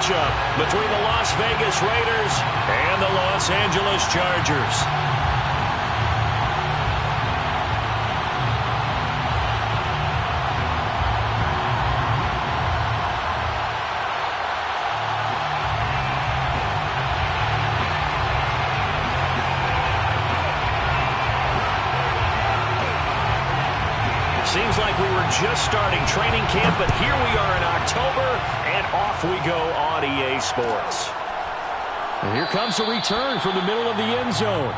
matchup between the Las Vegas Raiders and the Los Angeles Chargers. Seems like we were just starting training camp, but here we are in October, and off we go on EA Sports. And here comes a return from the middle of the end zone.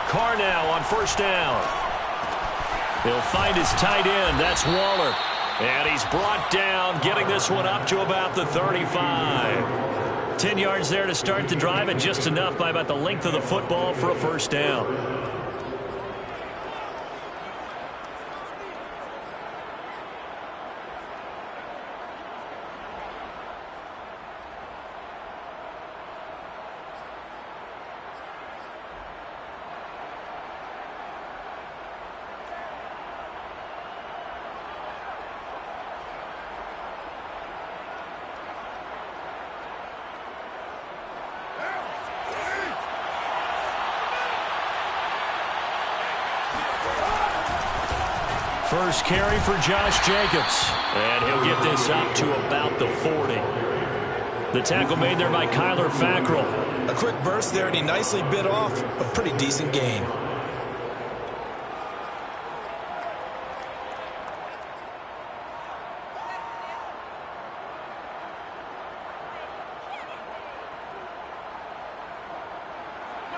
Carr now on first down. He'll find his tight end. That's Waller. And he's brought down, getting this one up to about the 35. 10 yards there to start the drive, and just enough by about the length of the football for a first down. First carry for Josh Jacobs. And he'll get this up to about the 40. The tackle made there by Kyler Fackrell. A quick burst there, and he nicely bit off a pretty decent gain.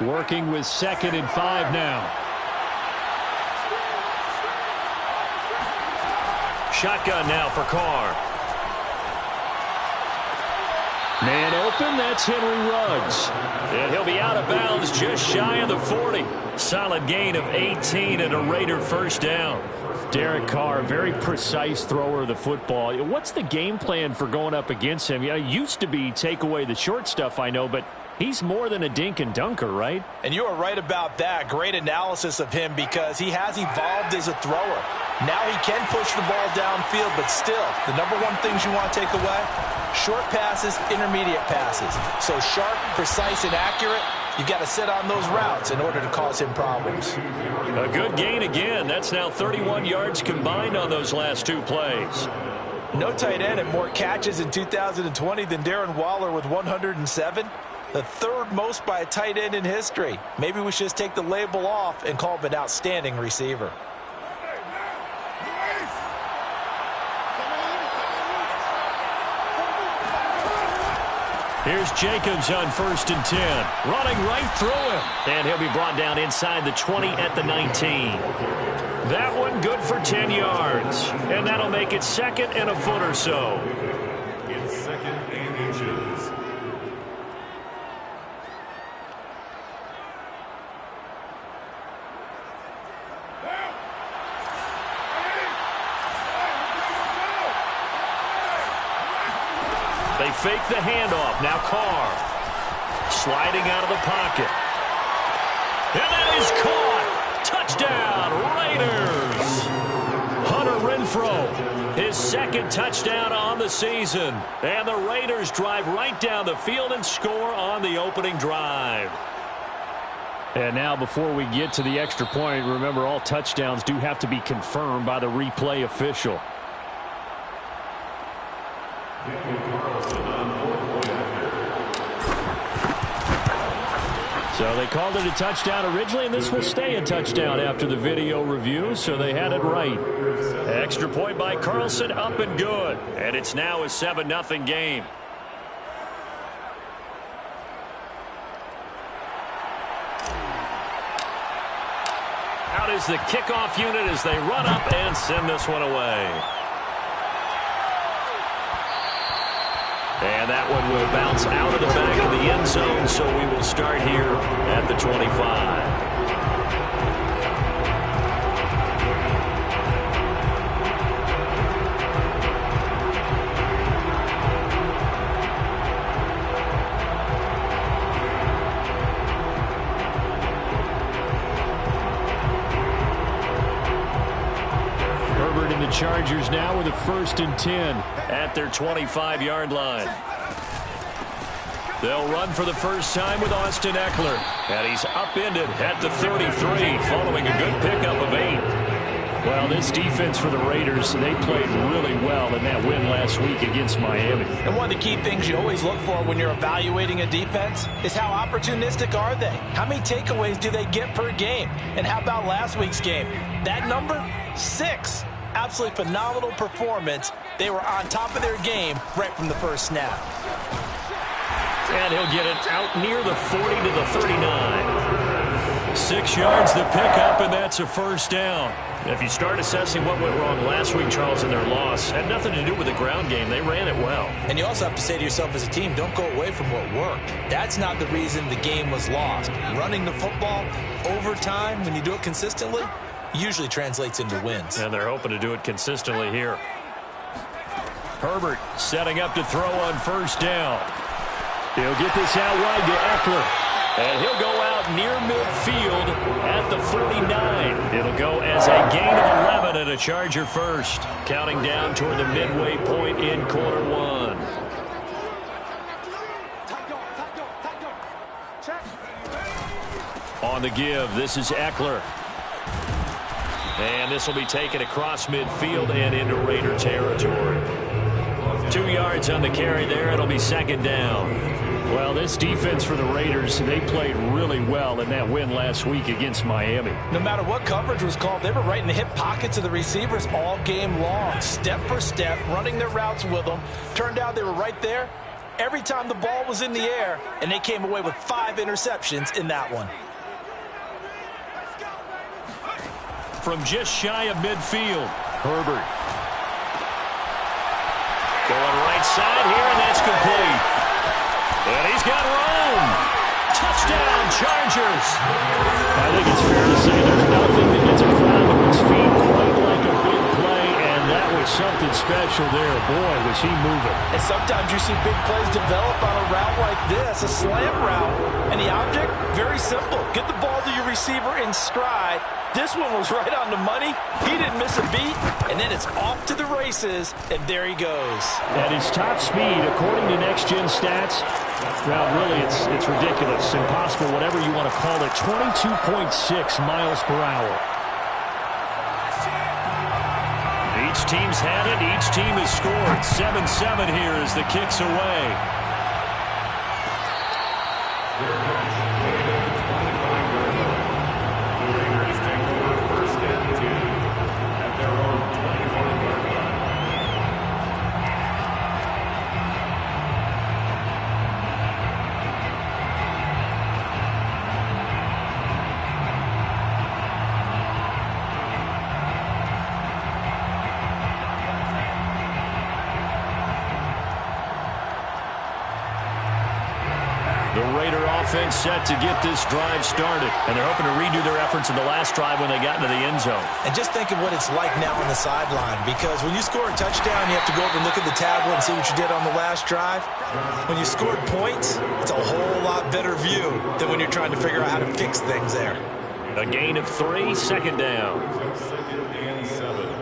Working with 2nd and 5 now. Shotgun now for Carr. Man open, that's Henry Ruggs. And he'll be out of bounds just shy of the 40. Solid gain of 18 and a Raider first down. Derek Carr, very precise thrower of the football. What's the game plan for going up against him? It used to be take away the short stuff, I know, but he's more than a dink and dunker, right? And you are right about that. Great analysis of him because he has evolved as a thrower. Now he can push the ball downfield, but still, the number one things you want to take away, short passes, intermediate passes. So sharp, precise, and accurate, you've got to sit on those routes in order to cause him problems. A good gain again. That's now 31 yards combined on those last two plays. No tight end had more catches in 2020 than Darren Waller with 107. The third most by a tight end in history. Maybe we should just take the label off and call him an outstanding receiver. Here's Jacobs on 1st and 10. Running right through him. And he'll be brought down inside the 20 at the 19. That one good for 10 yards. And that'll make it 2nd and a foot or so. It's 2nd and inches. They fake the handoff. Now Carr sliding out of the pocket. And that is caught. Touchdown, Raiders. Hunter Renfrow, his 2nd touchdown on the season. And the Raiders drive right down the field and score on the opening drive. And now before we get to the extra point, remember all touchdowns do have to be confirmed by the replay official. So they called it a touchdown originally, and this will stay a touchdown after the video review, so they had it right. Extra point by Carlson, up and good. And it's now a 7-0 game. Out is the kickoff unit as they run up and send this one away. And that one will bounce out of the back of the end zone, so we will start here at the 25. The Chargers now with a 1st and 10 at their 25-yard line. They'll run for the first time with Austin Eckler, and he's upended at the 33 following a good pickup of 8. Well, this defense for the Raiders, they played really well in that win last week against Miami. And one of the key things you always look for when you're evaluating a defense is how opportunistic are they? How many takeaways do they get per game? And how about last week's game? That number, 6. Absolutely phenomenal performance. They were on top of their game right from the first snap. And he'll get it out near the 40 to the 39. 6 yards the pickup, and that's a first down. If you start assessing what went wrong last week, Charles, in their loss, had nothing to do with the ground game. They ran it well. And you also have to say to yourself as a team, don't go away from what worked. That's not the reason the game was lost. Running the football over time, when you do it consistently, usually translates into wins. And they're hoping to do it consistently here. Herbert setting up to throw on first down. He'll get this out wide to Eckler. And he'll go out near midfield at the 49. It'll go as a gain of 11 and a Charger first. Counting down toward the midway point in quarter 1. On the give, this is Eckler. And this will be taken across midfield and into Raider territory. 2 yards on the carry there. It'll be second down. Well, this defense for the Raiders, they played really well in that win last week against Miami. No matter what coverage was called, they were right in the hip pockets of the receivers all game long. Step for step, running their routes with them. Turned out they were right there every time the ball was in the air, and they came away with 5 interceptions in that one. From just shy of midfield, Herbert. Going right side here, and that's complete. And he's got room. Touchdown, Chargers. I think it's fair to say there's nothing that gets a crowd to its feet quite like a big play, and that was something special there. Boy, was he moving. And sometimes you see big plays develop on a route like this, a slam route. And the object, very simple. Get the ball to your receiver in stride. This one was right on the money. He didn't miss a beat. And then it's off to the races, and there he goes. At his top speed, according to Next Gen Stats, well, really, it's ridiculous, impossible, whatever you want to call it, 22.6 miles per hour. Each team's had it. Each team has scored. 7-7 here as the kick's away. Offense set to get this drive started, and they're hoping to redo their efforts in the last drive when they got into the end zone. And just think of what it's like now on the sideline, because when you score a touchdown, you have to go over and look at the tablet and see what you did on the last drive. When you scored points, it's a whole lot better view than when you're trying to figure out how to fix things there. A gain of 3, second down. Second and 7.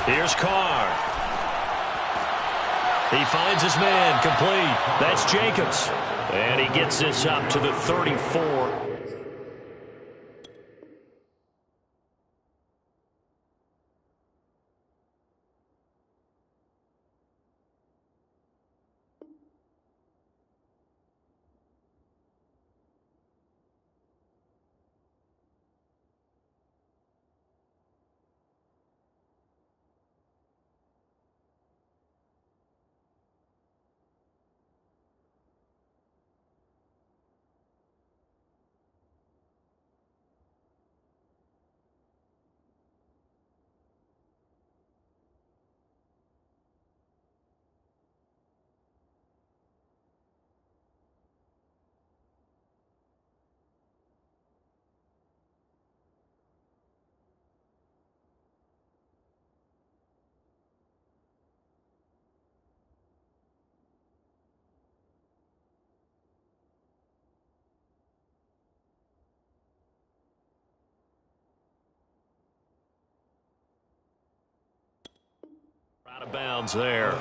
Here's Carr. He finds his man, complete. That's Jacobs. And he gets this up to the 34. Out of bounds there.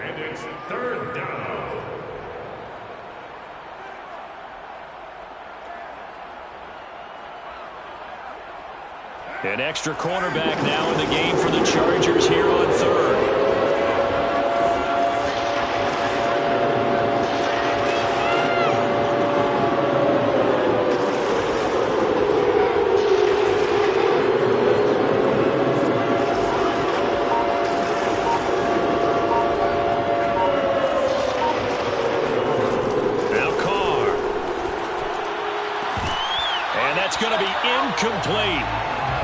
And it's third down. An extra cornerback now in the game for the Chargers here on third. Going to be incomplete.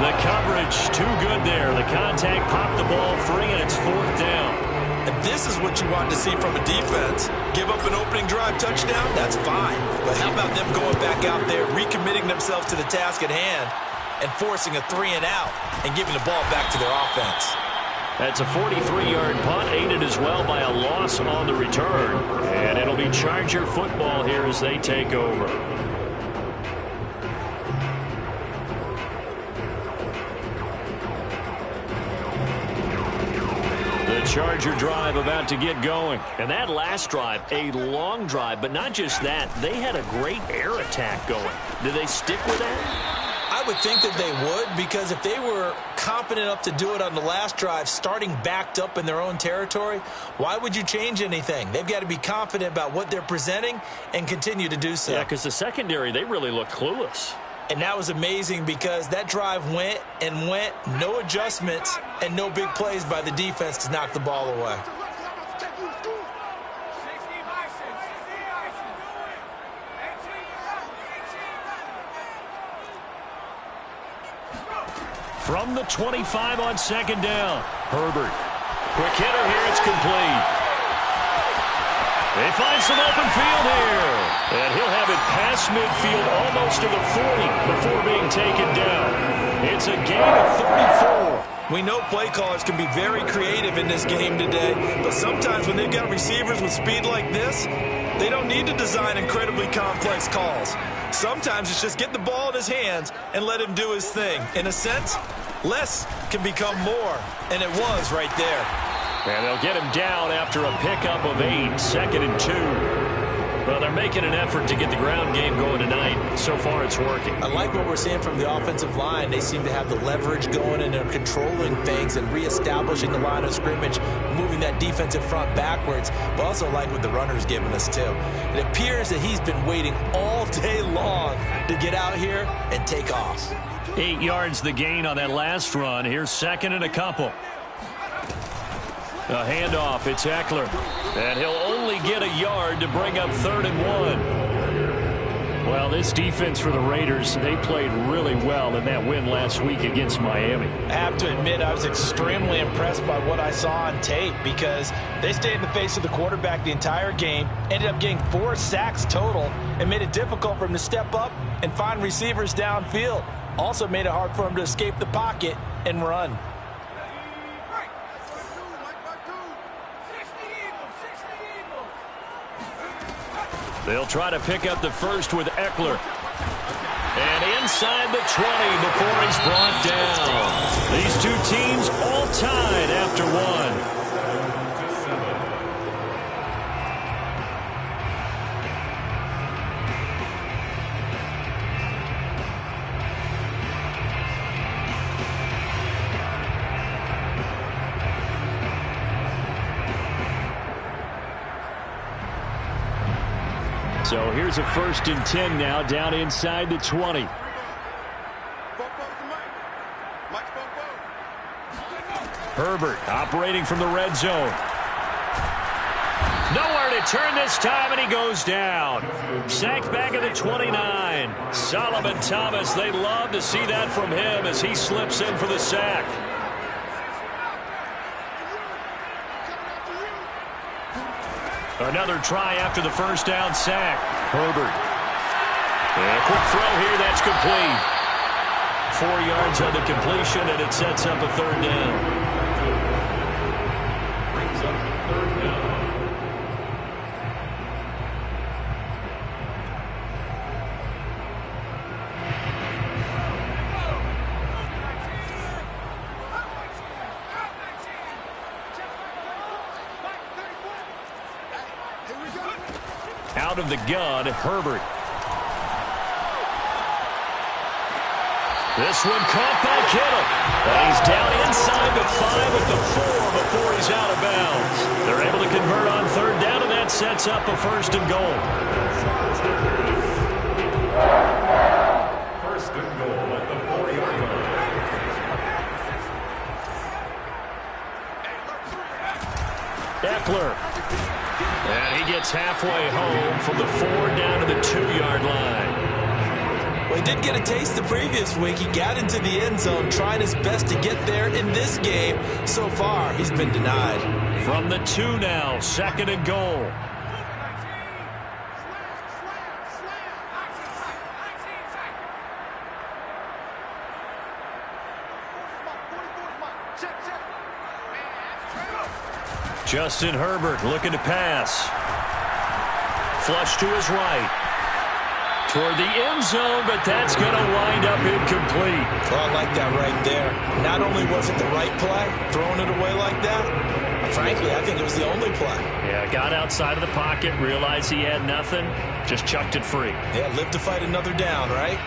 The coverage too good there. The contact popped the ball free, and it's fourth down. And this is what you want to see from a defense. Give up an opening drive touchdown, that's fine. But how about them going back out there, recommitting themselves to the task at hand, and forcing a 3-and-out and giving the ball back to their offense. That's a 43-yard punt, aided as well by a loss on the return. And it'll be Charger football here as they take over. Charger drive about to get going. And that last drive, a long drive, but not just that. They had a great air attack going. Did they stick with that? I would think that they would, because if they were confident enough to do it on the last drive, starting backed up in their own territory, why would you change anything? They've got to be confident about what they're presenting and continue to do so. Yeah, because the secondary, they really look clueless. And that was amazing because that drive went and went, no adjustments and no big plays by the defense to knock the ball away. From the 25 on second down, Herbert. Quick hitter here, it's complete. They find some open field here. And he'll have it past midfield almost to the 40 before being taken down. It's a gain of 34. We know play callers can be very creative in this game today, but sometimes when they've got receivers with speed like this, they don't need to design incredibly complex calls. Sometimes it's just get the ball in his hands and let him do his thing. In a sense, less can become more, and it was right there. And they'll get him down after a pickup of 8, 2nd and 2. Well, they're making an effort to get the ground game going tonight. So far, it's working. I like what we're seeing from the offensive line. They seem to have the leverage going, and they're controlling things and reestablishing the line of scrimmage, moving that defensive front backwards. But also like what the runner's giving us, too. It appears that he's been waiting all day long to get out here and take off. 8 yards the gain on that last run. Here's 2nd and a couple. A handoff, it's Eckler. And he'll only get a yard to bring up 3rd and 1. Well, this defense for the Raiders, they played really well in that win last week against Miami. I have to admit, I was extremely impressed by what I saw on tape because they stayed in the face of the quarterback the entire game, ended up getting 4 sacks total, and made it difficult for him to step up and find receivers downfield. Also made it hard for him to escape the pocket and run. They'll try to pick up the first with Eckler. And inside the 20 before he's brought down. These two teams all tied after 1. So here's a 1st and 10 now, down inside the 20. Herbert operating from the red zone. Nowhere to turn this time, and he goes down. Sacked back at the 29. Solomon Thomas, they love to see that from him as he slips in for the sack. Another try after the first down sack. Herbert. And a quick throw here, that's complete. 4 yards on the completion, and it sets up a 3rd down. Brings up 3rd down. Out of the gun, Herbert. This one caught by Kittle. And he's down inside the 5 at the 4 before he's out of bounds. They're able to convert on third down, and that sets up a 1st and goal. First and goal at the 4-yard line. Eckler. And he gets halfway home from the 4 down to the 2-yard line. Well, he did get a taste the previous week. He got into the end zone trying his best to get there in this game. So far, he's been denied. From the 2 now, 2nd and goal. Justin Herbert looking to pass. Flush to his right. Toward the end zone, but that's going to wind up incomplete. Well, I like that right there. Not only was it the right play, throwing it away like that, frankly, I think it was the only play. Yeah, got outside of the pocket, realized he had nothing, just chucked it free. Yeah, live to fight another down, right?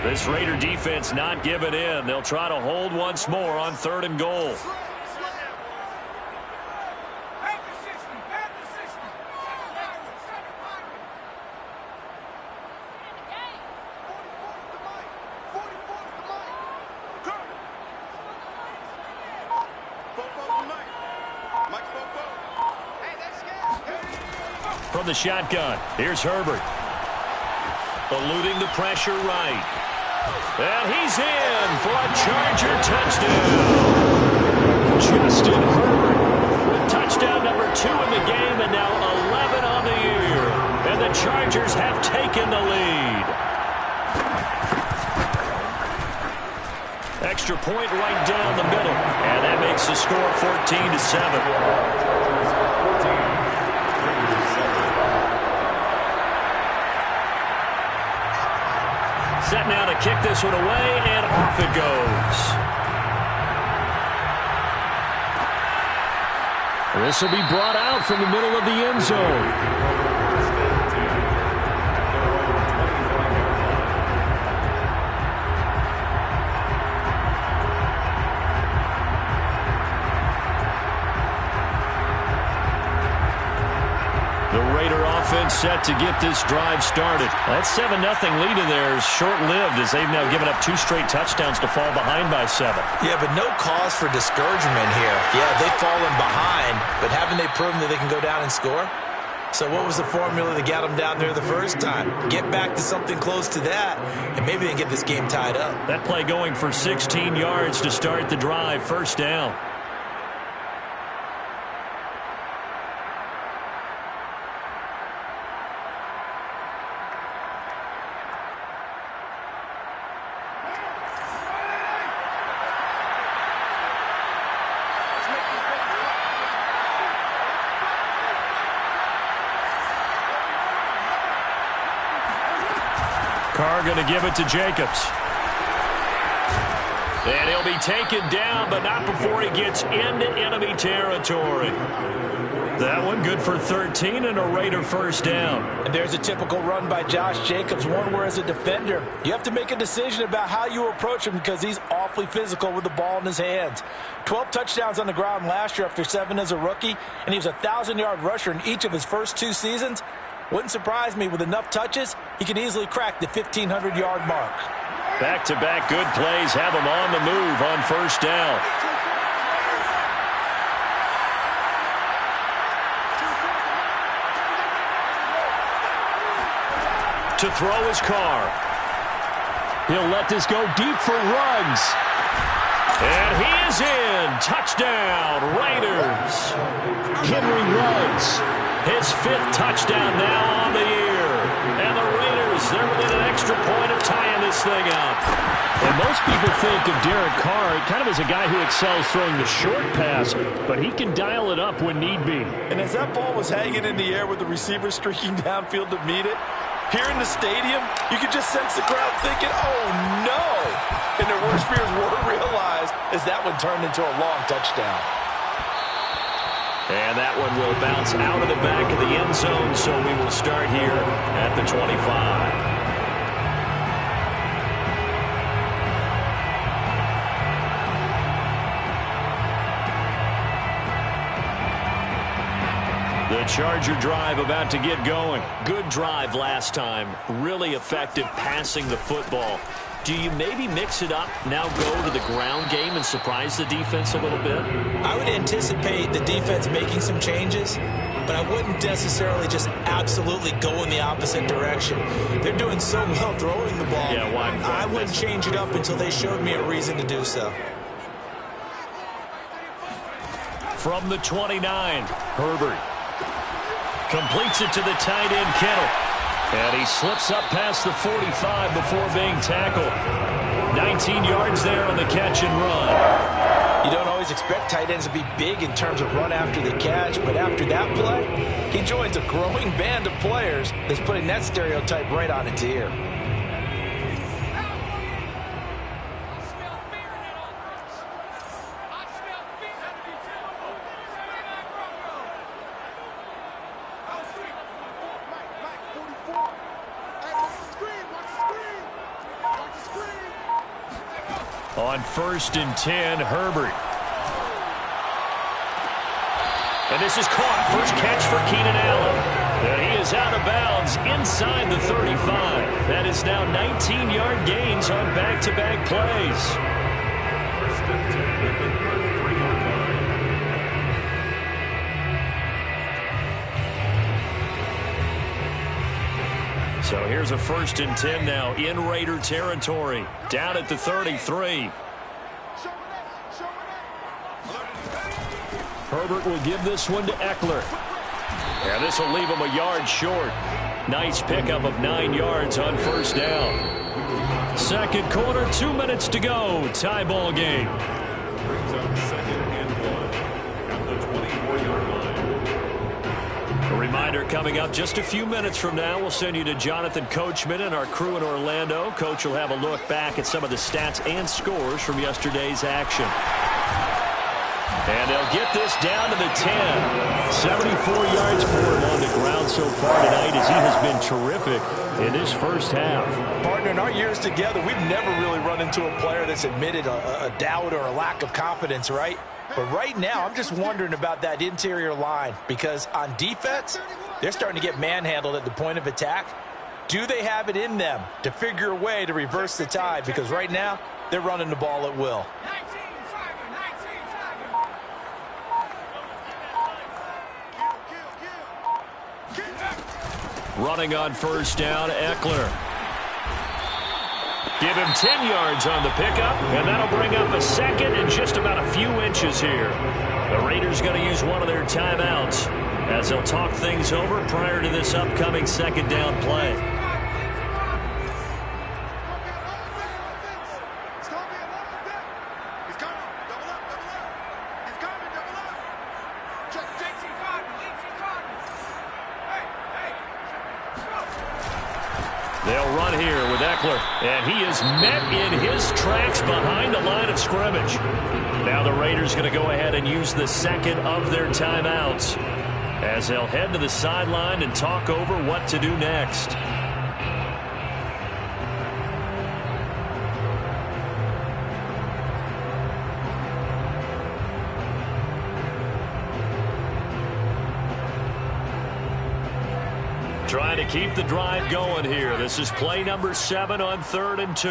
This Raider defense not giving in. They'll try to hold once more on 3rd and goal. From the shotgun, here's Herbert. Eluding the pressure right. And he's in for a Charger touchdown. Justin Herbert with touchdown number 2 in the game and now 11 on the year. And the Chargers have taken the lead. Extra point right down the middle. And that makes the score 14-7. Set now to kick this one away, and off it goes. This will be brought out from the middle of the end zone. Offense set to get this drive started. That 7-0 lead in there is short-lived as they've now given up 2 straight touchdowns to fall behind by 7. Yeah, but no cause for discouragement here. Yeah, they've fallen behind, but haven't they proven that they can go down and score? So what was the formula that got them down there the first time? Get back to something close to that, and maybe they can get this game tied up. That play going for 16 yards to start the drive, 1st down. Carr going to give it to Jacobs. And he'll be taken down, but not before he gets into enemy territory. That one good for 13 and a Raider 1st down. And there's a typical run by Josh Jacobs, one where as a defender, you have to make a decision about how you approach him because he's awfully physical with the ball in his hands. 12 touchdowns on the ground last year after 7 as a rookie, and he was a 1,000-yard rusher in each of his first 2 seasons. Wouldn't surprise me with enough touches, he can easily crack the 1,500-yard mark. Back-to-back good plays have him on the move on 1st down. To throw his Carr. He'll let this go deep for Ruggs. And he is in. Touchdown, Raiders. Henry Ruggs. His 5th touchdown now on the year. And the Raiders, they're within an extra point of tying this thing up. And most people think of Derek Carr kind of as a guy who excels throwing the short pass, but he can dial it up when need be. And as that ball was hanging in the air with the receiver streaking downfield to meet it, here in the stadium, you could just sense the crowd thinking, oh, no. And their worst fears were realized as that one turned into a long touchdown. And that one will bounce out of the back of the end zone, so we will start here at the 25. The Charger drive about to get going. Good drive last time. Really effective passing the football. Do you maybe mix it up, now go to the ground game and surprise the defense a little bit? I would anticipate the defense making some changes, but I wouldn't necessarily just absolutely go in the opposite direction. They're doing so well throwing the ball. Yeah, why? I wouldn't change it up until they showed me a reason to do so. From the 29, Herbert completes it to the tight end, Kittle. And he slips up past the 45 before being tackled. 19 yards there on the catch and run. You don't always expect tight ends to be big in terms of run after the catch, but after that play, he joins a growing band of players that's putting that stereotype right on its ear. On 1st and 10, Herbert. And this is caught. First catch for Keenan Allen. And he is out of bounds inside the 35. That is now 19-yard gains on back-to-back plays. So here's a 1st and 10 now in Raider territory. Down at the 33. Herbert will give this one to Eckler. And this will leave him a yard short. Nice pickup of 9 yards on 1st down. Second quarter, 2 minutes to go. Tie ball game. Brings up 2nd and 1 at the 24-yard line. A reminder coming up just a few minutes from now. We'll send you to Jonathan Coachman and our crew in Orlando. Coach will have a look back at some of the stats and scores from yesterday's action. And they'll get this down to the 10. 74 yards for him on the ground so far tonight as he has been terrific in this first half. Partner, in our years together, we've never really run into a player that's admitted a doubt or a lack of confidence, right? But right now, I'm just wondering about that interior line because on defense, they're starting to get manhandled at the point of attack. Do they have it in them to figure a way to reverse the tide? Because right now, they're running the ball at will. Running on 1st down, Eckler. Give him 10 yards on the pickup, and that'll bring up a second and just about a few inches here. The Raiders going to use one of their timeouts as they'll talk things over prior to this upcoming 2nd down play. They'll run here with Eckler, and he is met in his tracks behind the line of scrimmage. Now the Raiders going to go ahead and use the 2nd of their timeouts as they'll head to the sideline and talk over what to do next. Trying to keep the drive going here. This is play number 7 on 3rd and 2.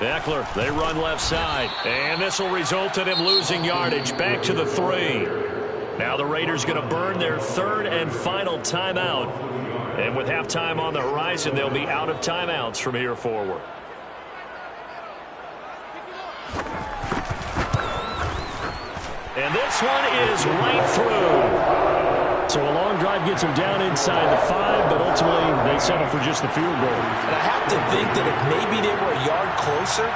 Eckler, they run left side. And this will result in him losing yardage back to the 3. Now the Raiders going to burn their 3rd and final timeout. And with halftime on the horizon, they'll be out of timeouts from here forward. And this one is right through. So a long drive gets them down inside the 5, but ultimately they settle for just the field goal. And I have to think that if maybe they were a yard closer,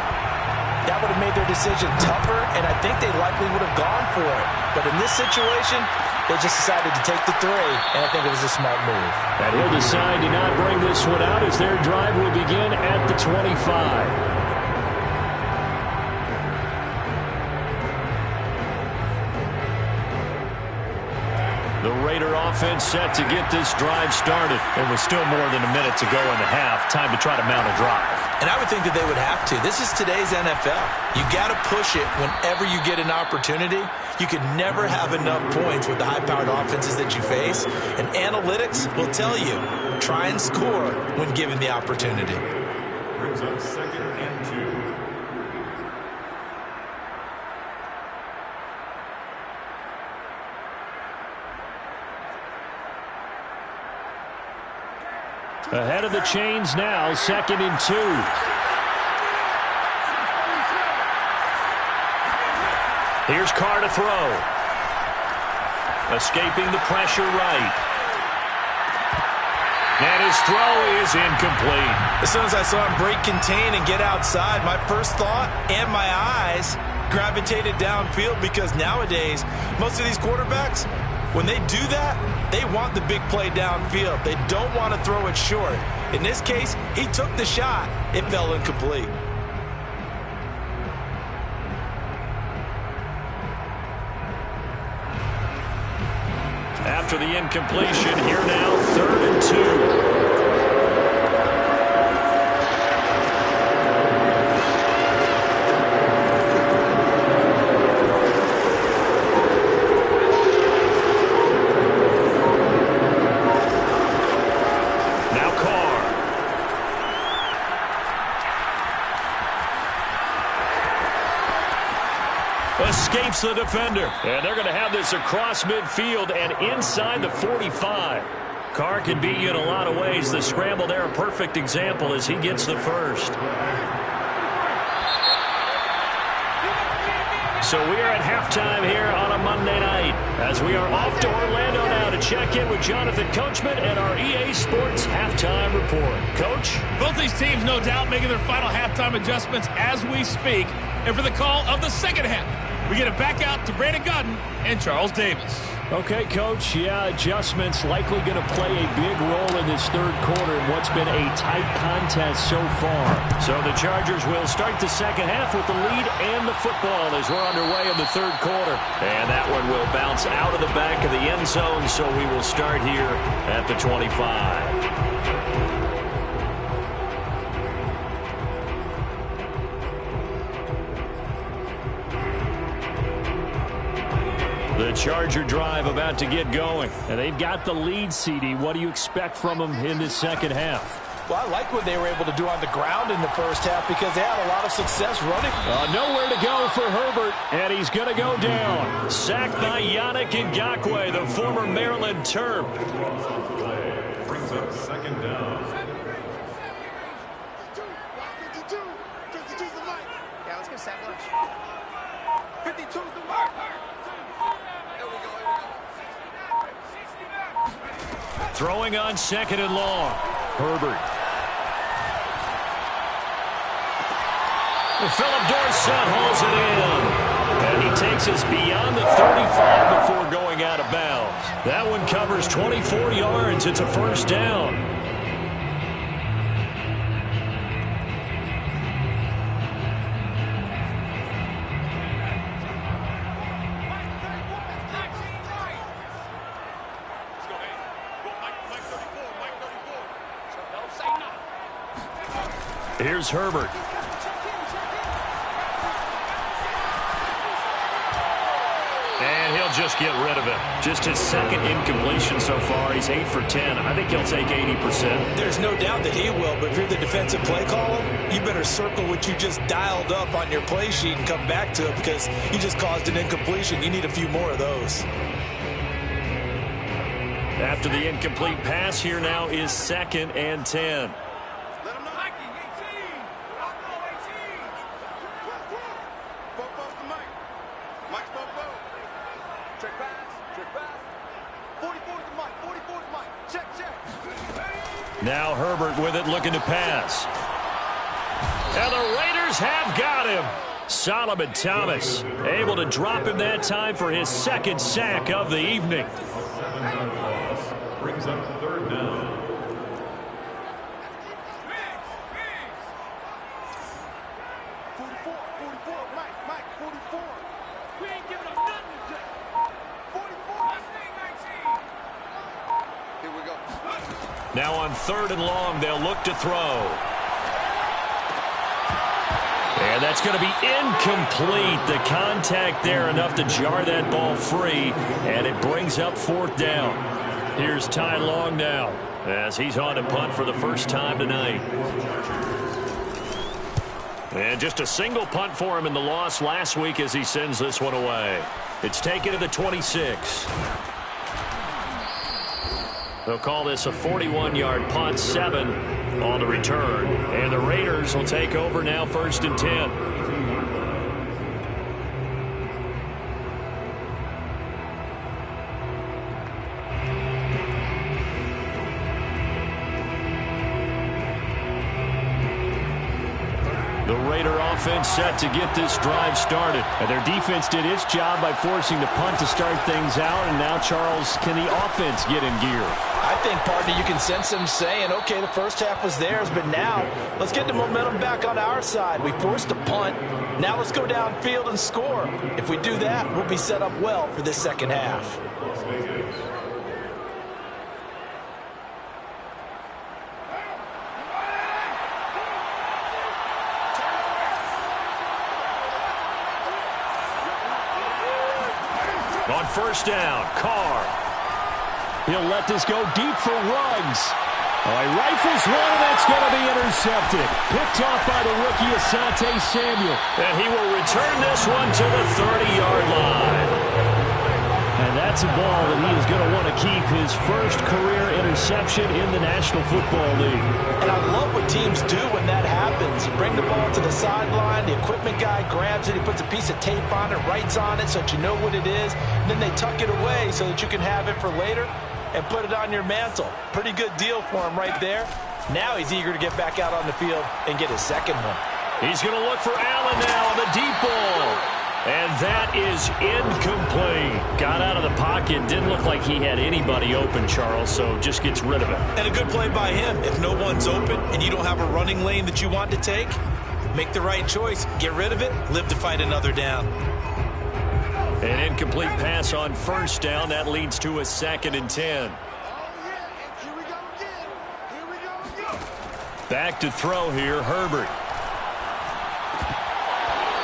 that would have made their decision tougher, and I think they likely would have gone for it. But in this situation, they just decided to take the 3, and I think it was a smart move. And he'll decide to not bring this one out as their drive will begin at the 25. The Raider offense set to get this drive started. And with still more than a minute to go in the half, time to try to mount a drive. And I would think that they would have to. This is today's NFL. You got to push it whenever you get an opportunity. You can never have enough points with the high-powered offenses that you face. And analytics will tell you, try and score when given the opportunity. Brings up 2nd and 2. Ahead of the chains now, 2nd and 2. Here's Carr to throw. Escaping the pressure right. And his throw is incomplete. As soon as I saw him break contain and get outside, my first thought and my eyes gravitated downfield, because nowadays, most of these quarterbacks, when they do that, they want the big play downfield. They don't want to throw it short. In this case, he took the shot. It fell incomplete. After the incompletion, here now, 3rd and 2. Escapes the defender. And they're going to have this across midfield and inside the 45. Carr can beat you in a lot of ways. The scramble there, a perfect example as he gets the first. So we are at halftime here on a Monday night as we are off to Orlando now to check in with Jonathan Coachman and our EA Sports halftime report. Coach? Both these teams, no doubt, making their final halftime adjustments as we speak. And for the call of the second half, we get it back out to Brandon Godden and Charles Davis. Okay, Coach. Yeah, adjustments likely going to play a big role in this third quarter in what's been a tight contest so far. So the Chargers will start the second half with the lead and the football as we're underway in the third quarter. And that one will bounce out of the back of the end zone, so we will start here at the 25. The Charger drive about to get going. And they've got the lead, CD. What do you expect from them in this second half? Well, I like what they were able to do on the ground in the first half because they had a lot of success running. Nowhere to go for Herbert, and he's going to go down. Sacked by Yannick Ngakoue, the former Maryland Terp. Brings up 2nd down. Yeah, let's get sack lunch. 52's the mark. Throwing on 2nd and long. Herbert. Philip Dorsett hauls it in. And he takes us beyond the 35 before going out of bounds. That one covers 24 yards. It's a first down. Here's Herbert. And he'll just get rid of it. Just his second incompletion so far. He's 8 for 10. I think he'll take 80%. There's no doubt that he will, but if you're the defensive play caller, you better circle what you just dialed up on your play sheet and come back to it because you just caused an incompletion. You need a few more of those. After the incomplete pass, here now is 2nd and 10. Now Herbert with it, looking to pass. And the Raiders have got him. Solomon Thomas able to drop him that time for his second sack of the evening. Brings up 3rd down. Now on 3rd and long, they'll look to throw. And that's going to be incomplete. The contact there enough to jar that ball free, and it brings up 4th down. Here's Ty Long now as he's on to punt for the first time tonight. And just a single punt for him in the loss last week as he sends this one away. It's taken to the 26. They'll call this a 41-yard punt, 7 on the return. And the Raiders will take over now, 1st and 10. The Raider offense set to get this drive started. And their defense did its job by forcing the punt to start things out. And now, Charles, can the offense get in gear? I think, partner, you can sense them saying, okay, the first half was theirs, but now let's get the momentum back on our side. We forced a punt. Now let's go downfield and score. If we do that, we'll be set up well for this second half. On 1st down, Carr. He'll let this go deep for Ruggs. Oh, he rifles one, and that's going to be intercepted. Picked off by the rookie, Asante Samuel. And he will return this one to the 30-yard line. And that's a ball that he is going to want to keep, his first career interception in the National Football League. And I love what teams do when that happens. You bring the ball to the sideline, the equipment guy grabs it, he puts a piece of tape on it, writes on it so that you know what it is, and then they tuck it away so that you can have it for later and put it on your mantle. Pretty good deal for him right there. Now he's eager to get back out on the field and get his second one. He's going to look for Allen now on the deep ball. And that is incomplete. Got out of the pocket. Didn't look like he had anybody open, Charles, so just gets rid of it. And a good play by him. If no one's open and you don't have a running lane that you want to take, make the right choice. Get rid of it. Live to fight another down. An incomplete pass on 1st down. That leads to a 2nd and 10. Back to throw here, Herbert.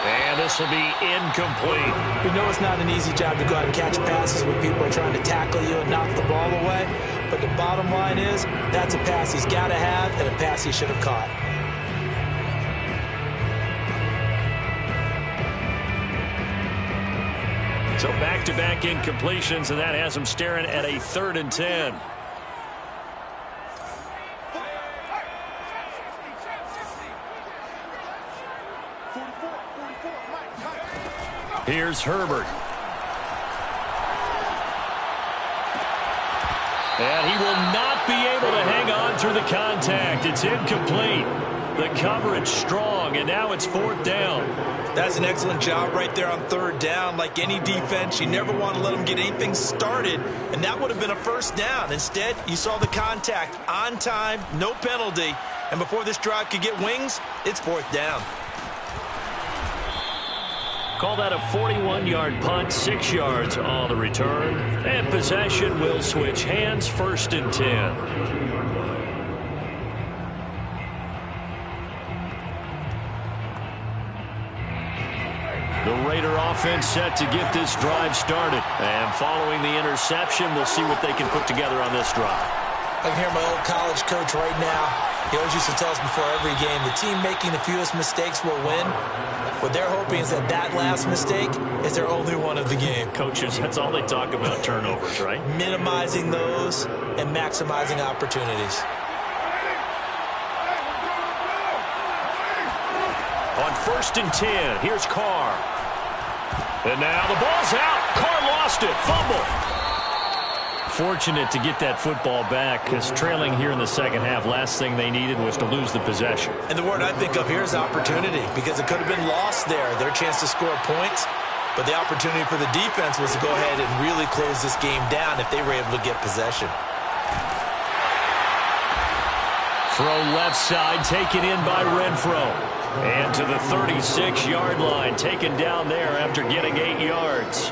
And this will be incomplete. We know it's not an easy job to go out and catch passes when people are trying to tackle you and knock the ball away. But the bottom line is, that's a pass he's got to have and a pass he should have caught. So back-to-back incompletions, and that has him staring at a 3rd and 10. Here's Herbert. And he will not be able to hang on through the contact. It's incomplete. The coverage strong, and now it's 4th down. That's an excellent job right there on 3rd down. Like any defense, you never want to let them get anything started, and that would have been a 1st down. Instead, you saw the contact on time, no penalty, and before this drive could get wings, it's 4th down. Call that a 41-yard punt, 6 yards on the return. And possession will switch hands, 1st and 10. The Raider offense set to get this drive started. And following the interception, we'll see what they can put together on this drive. I can hear my old college coach right now. He always used to tell us before every game, the team making the fewest mistakes will win. What they're hoping is that that last mistake is their only one of the game. Coaches, that's all they talk about, turnovers, right? Minimizing those and maximizing opportunities. On 1st and 10, here's Carr. And now the ball's out. Carr lost it. Fumble. Fortunate to get that football back, because trailing here in the second half, last thing they needed was to lose the possession. And the word I think of here is opportunity, because it could have been lost there, their chance to score points. But the opportunity for the defense was to go ahead and really close this game down if they were able to get possession. Throw left side, taken in by Renfro. And to the 36-yard line, taken down there after getting 8 yards.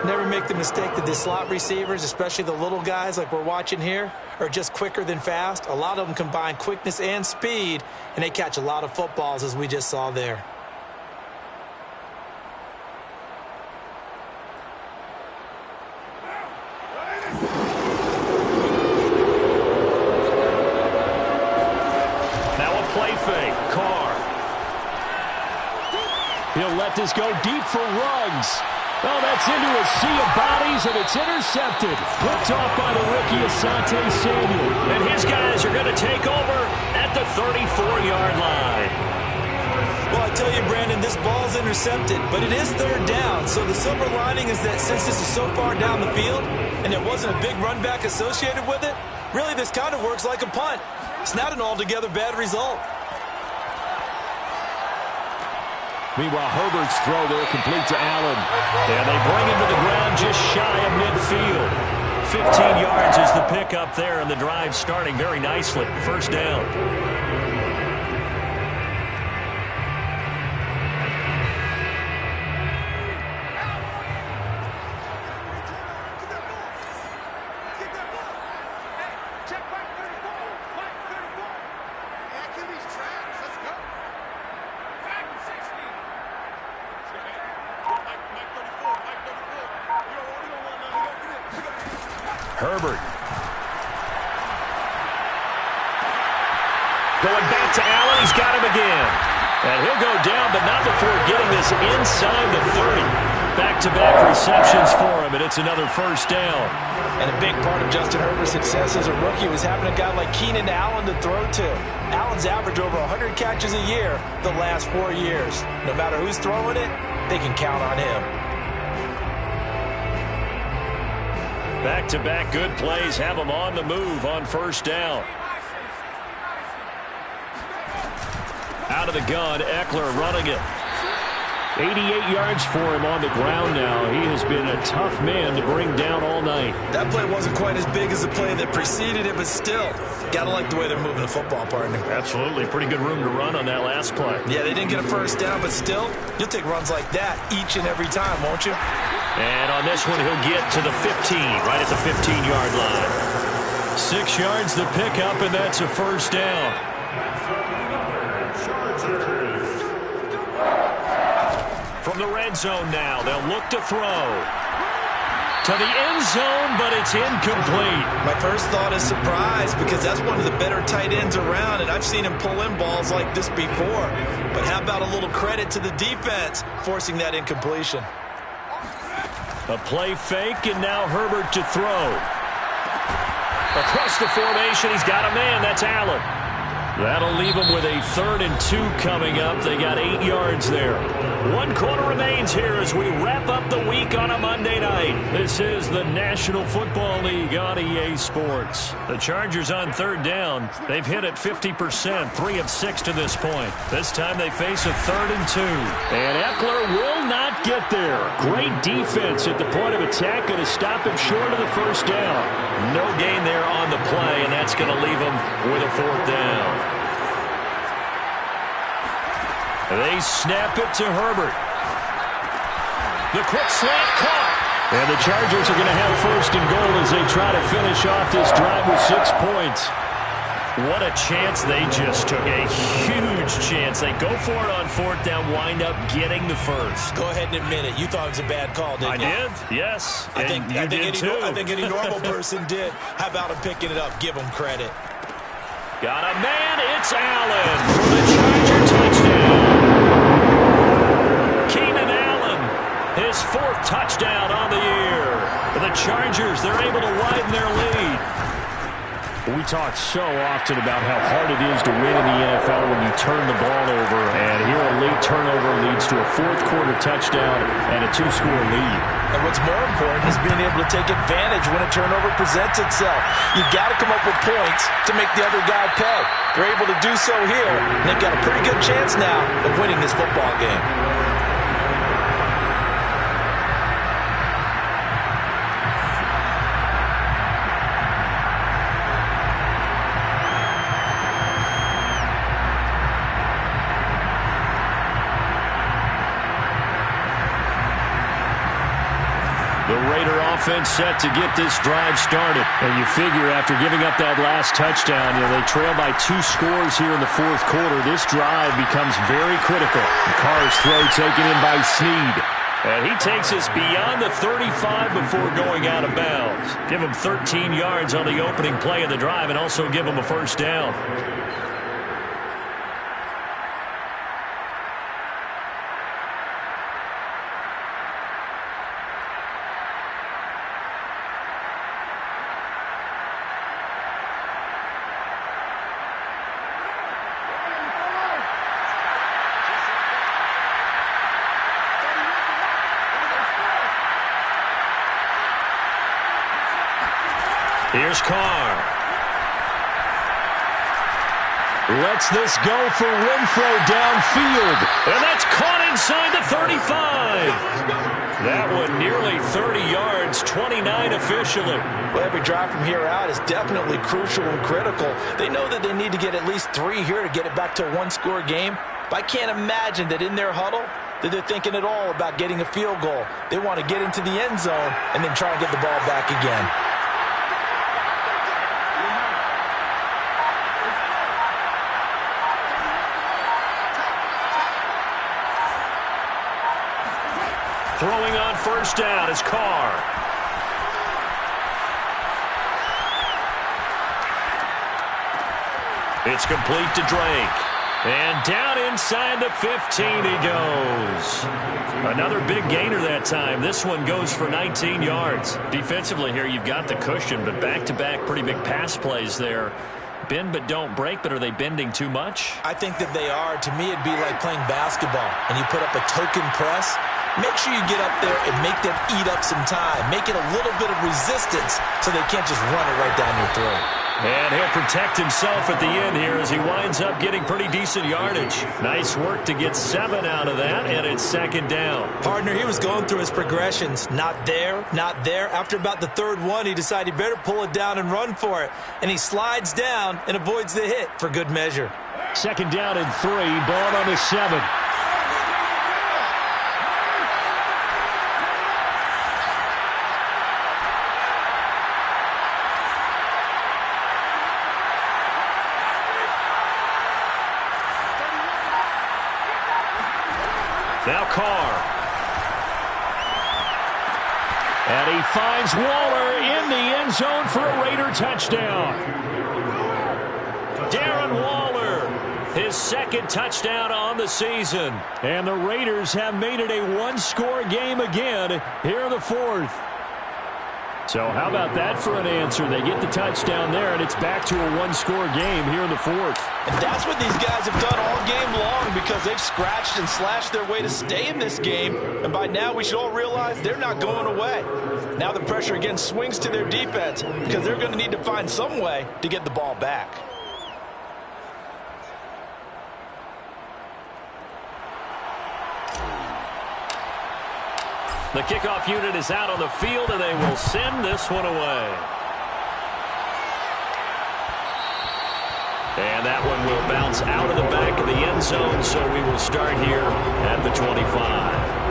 Never make the mistake that the slot receivers, especially the little guys like we're watching here, are just quicker than fast. A lot of them combine quickness and speed, and they catch a lot of footballs, as we just saw there. Now a play fake. Carr. He'll let this go deep for Ruggs. Oh, that's into a sea of bodies, and it's intercepted. Picked off by the rookie, Asante Samuel. And his guys are going to take over at the 34-yard line. Well, I tell you, Brandon, this ball's intercepted, but it is third down. So the silver lining is that since this is so far down the field and there wasn't a big run back associated with it, really this kind of works like a punt. It's not an altogether bad result. Meanwhile, Herbert's throw there complete to Allen. And they bring him to the ground just shy of midfield. 15 yards is the pickup there, and the drive starting very nicely. First down. Herbert. Going back to Allen. He's got him again. And he'll go down, but not before getting this inside the 30. Back-to-back receptions for him, and it's another first down. And a big part of Justin Herbert's success as a rookie was having a guy like Keenan Allen to throw to. Allen's averaged over 100 catches a year the last 4 years. No matter who's throwing it, they can count on him. Back-to-back good plays have him on the move on first down. Out of the gun, Eckler running it. 88 yards for him on the ground now. He has been a tough man to bring down all night. That play wasn't quite as big as the play that preceded it, but still, gotta like the way they're moving the football, partner. Absolutely. Pretty good room to run on that last play. Yeah, they didn't get a first down, but still, you'll take runs like that each and every time, won't you? And on this one, he'll get to the 15, right at the 15-yard line. 6 yards the pickup, and that's a first down. From the red zone now, they'll look to throw. To the end zone, but it's incomplete. My first thought is surprise, because that's one of the better tight ends around, and I've seen him pull in balls like this before. But how about a little credit to the defense forcing that incompletion? A play fake, and now Herbert to throw. Across the formation, he's got a man. That's Allen. That'll leave him with a 3rd and 2 coming up. They got 8 yards there. 1 quarter remains here as we wrap up the week on a Monday night. This is the National Football League on EA Sports. The Chargers on 3rd down. They've hit it 50%, 3 of 6 to this point. This time they face a 3rd and 2. And Eckler will not get there. Great defense at the point of attack, going to stop him short of the first down. No gain there on the play, and that's going to leave him with a 4th down. They snap it to Herbert. The quick slant caught. And the Chargers are going to have 1st and goal as they try to finish off this drive with 6 points. What a chance they just took. A huge chance. They go for it on 4th down, wind up getting the 1st. Go ahead and admit it. You thought it was a bad call, didn't you? I did, yes. I think any normal person did. How about him picking it up? Give him credit. Got a man. It's Allen for the Charger touchdown. Keenan Allen, his 4th touchdown on the year. The Chargers, they're able to widen their lead. We talk so often about how hard it is to win in the NFL when you turn the ball over. And here a late turnover leads to a 4th quarter touchdown and a 2-score lead. And what's more important is being able to take advantage when a turnover presents itself. You've got to come up with points to make the other guy pay. They're able to do so here, and they've got a pretty good chance now of winning this football game. The The Raider offense set to get this drive started. And you figure after giving up that last touchdown, they trail by 2 scores here in the fourth quarter. This drive becomes very critical. Carr's throw taken in by Snead. And he takes us beyond the 35 before going out of bounds. Give him 13 yards on the opening play of the drive and also give him a first down. Here's Carr. Lets this go for Renfro downfield. And that's caught inside the 35. That one nearly 30 yards, 29 officially. Well, every drive from here out is definitely crucial and critical. They know that they need to get at least 3 here to get it back to a one-score game. But I can't imagine that in their huddle that they're thinking at all about getting a field goal. They want to get into the end zone and then try and get the ball back again. Throwing on first down is Carr. It's complete to Drake. And down inside the 15 he goes. Another big gainer that time. This one goes for 19 yards. Defensively here, you've got the cushion, but back-to-back pretty big pass plays there. Bend but don't break, but are they bending too much? I think that they are. To me, it'd be like playing basketball, and you put up a token press. Make sure you get up there and make them eat up some time. Make it a little bit of resistance so they can't just run it right down your throat. And he'll protect himself at the end here as he winds up getting pretty decent yardage. Nice work to get 7 out of that, and it's second down. Partner, he was going through his progressions. Not there, not there. After about the third one, he decided he better pull it down and run for it. And he slides down and avoids the hit for good measure. Second down and 3, ball on the 7. Now Carr. And he finds Waller in the end zone for a Raider touchdown. Darren Waller, his second touchdown on the season. And the Raiders have made it a one-score game again here in the fourth. So how about that for an answer? They get the touchdown there, and it's back to a one-score game here in the fourth. And that's what these guys have done all game long because they've scratched and slashed their way to stay in this game. And by now, we should all realize they're not going away. Now the pressure again swings to their defense because they're going to need to find some way to get the ball back. The kickoff unit is out on the field, and they will send this one away. And that one will bounce out of the back of the end zone, so we will start here at the 25.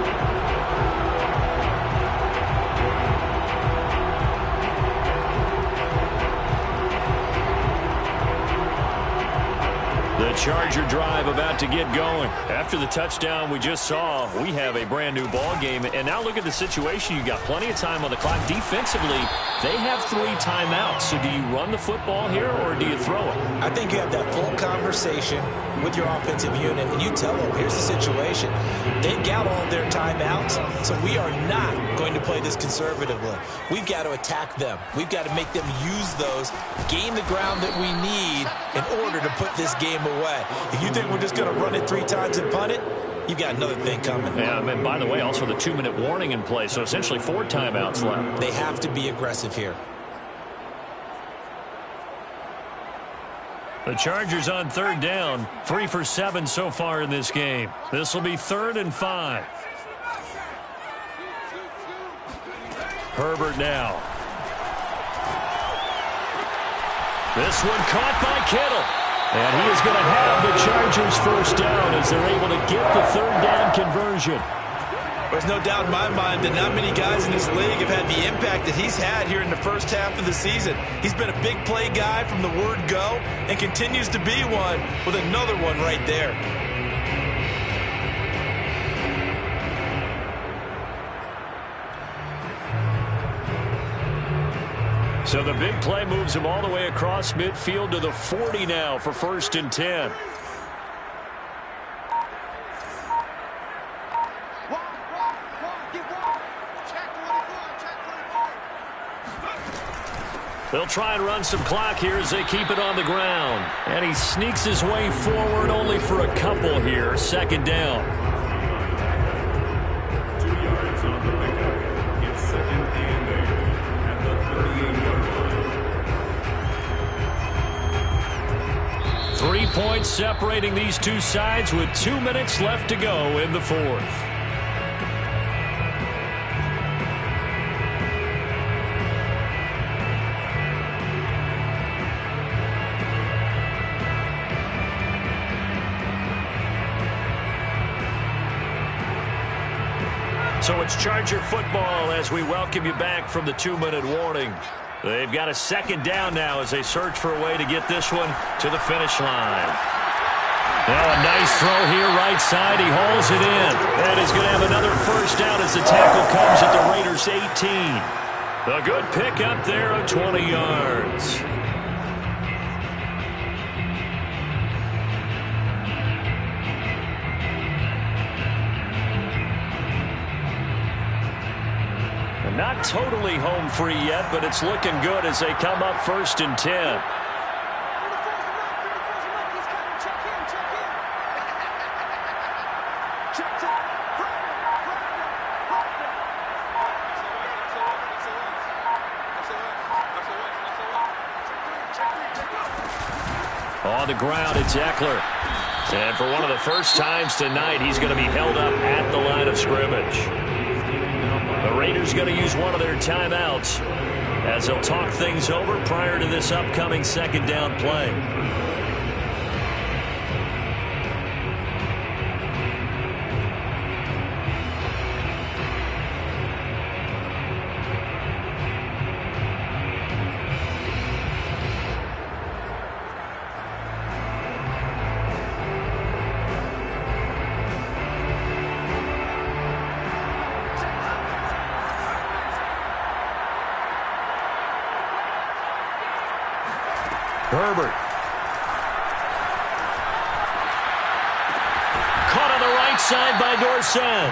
The Charger drive about to get going. After the touchdown we just saw, we have a brand new ball game. And now look at the situation. You got plenty of time on the clock. Defensively, they have 3 timeouts. So do you run the football here or do you throw it? I think you have that full conversation with your offensive unit, and you tell them, here's the situation. They've got all their timeouts, so we are not going to play this conservatively. We've got to attack them. We've got to make them use those, gain the ground that we need in order to put this game away. If you think we're just going to run it 3 times and punt it, you've got another thing coming. Yeah, and by the way, also the 2-minute warning in play, so essentially 4 timeouts left. They have to be aggressive here. The Chargers on third down, 3 for 7 so far in this game. This will be 3rd and 5. Herbert now. This one caught by Kittle. And he is going to have the Chargers first down as they're able to get the 3rd down conversion. There's no doubt in my mind that not many guys in this league have had the impact that he's had here in the first half of the season. He's been a big play guy from the word go and continues to be one with another one right there. So the big play moves him all the way across midfield to the 40 now for 1st and 10. They'll try and run some clock here as they keep it on the ground. And he sneaks his way forward only for a couple here. 2nd down. 2 yards on the pickup. It's 2nd and 8 at the 38-yard line. 3 points separating these two sides with 2 minutes left to go in the 4th. So it's Charger football as we welcome you back from the 2-minute warning. They've got a 2nd down now as they search for a way to get this one to the finish line. Now a nice throw here right side. He hauls it in. And he's going to have another 1st down as the tackle comes at the Raiders' 18. A good pickup there of 20 yards. Not totally home free yet, but it's looking good as they come up 1st and 10. On the ground, it's Eckler. And for one of the first times tonight, he's going to be held up at the line of scrimmage. The Raiders going to use one of their timeouts as they'll talk things over prior to this upcoming 2nd down play. Herbert. Caught on the right side by Dorsett.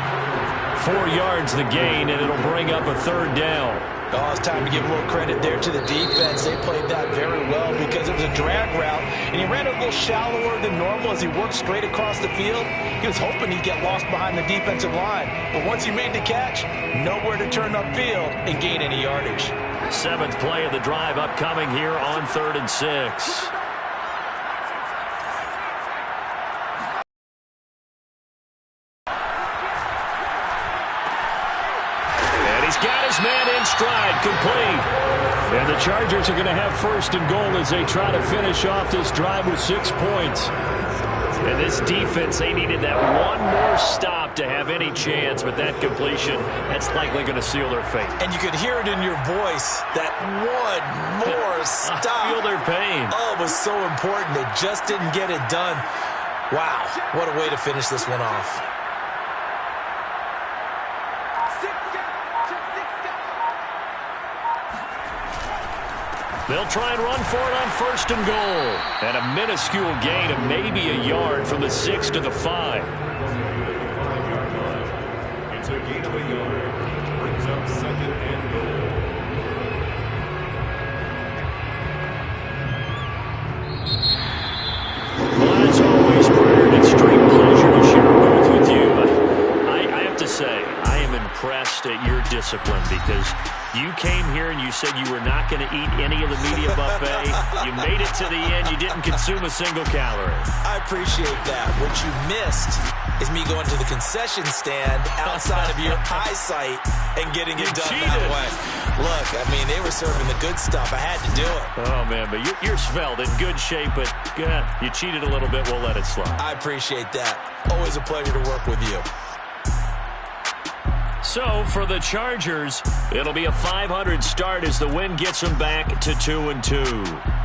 4 yards the gain, and it'll bring up a 3rd down. Oh, it's time to give a little credit there to the defense. They played that very well because it was a drag route, and he ran a little shallower than normal as he worked straight across the field. He was hoping he'd get lost behind the defensive line, but once he made the catch, nowhere to turn upfield and gain any yardage. 7th play of the drive upcoming here on 3rd and 6. And he's got his man in stride, complete. And the Chargers are going to have 1st and goal as they try to finish off this drive with 6 points. And this defense, they needed that one more stop to have any chance, but that completion, that's likely going to seal their fate. And you could hear it in your voice, that one more stop. I feel their pain. Oh, it was so important. They just didn't get it done. Wow, what a way to finish this one off. They'll try and run for it on 1st and goal. And a minuscule gain of maybe a yard from the 6 to the 5. It's a gain of a yard. Brings up 2nd and goal. Well, as always, Prayer, an extreme pleasure to share both with you. I have to say, I am impressed at your discipline because you came here and you said you were not going to eat any of the media buffet. You made it to the end. You didn't consume a single calorie. I appreciate that. What you missed is me going to the concession stand outside of your eyesight and getting it done that way. Look, I mean, they were serving the good stuff. I had to do it. Oh, man, but you're svelte, in good shape, but you cheated a little bit. We'll let it slide. I appreciate that. Always a pleasure to work with you. So for the Chargers, it'll be a 500 start as the win gets them back to 2-2.